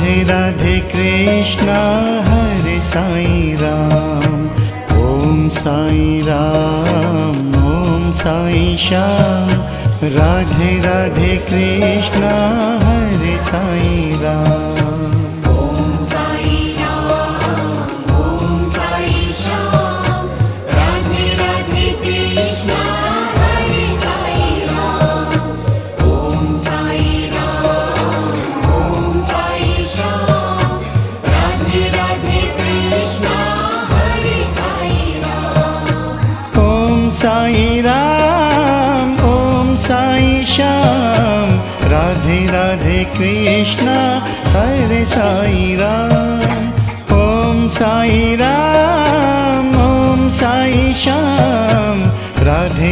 Radhe Radhe Krishna Hare Sai Ram. Om Sai Ram Om Sai Shyam. Radhe Radhe Krishna Hare Sai Ram. Om Sai Ram Om Sai Shyam. Radhe Radhe Krishna Hare Sai Ram. Om Sai Ram Om Sai Shyam. Radhe Radhe Krishna Hare Sai Ram. Om Sai Ram Om Sai Shyam. Radhe Radhe Krishna Hare Sai Ram. Om Sai Ram Om Sai Shyam. Radhe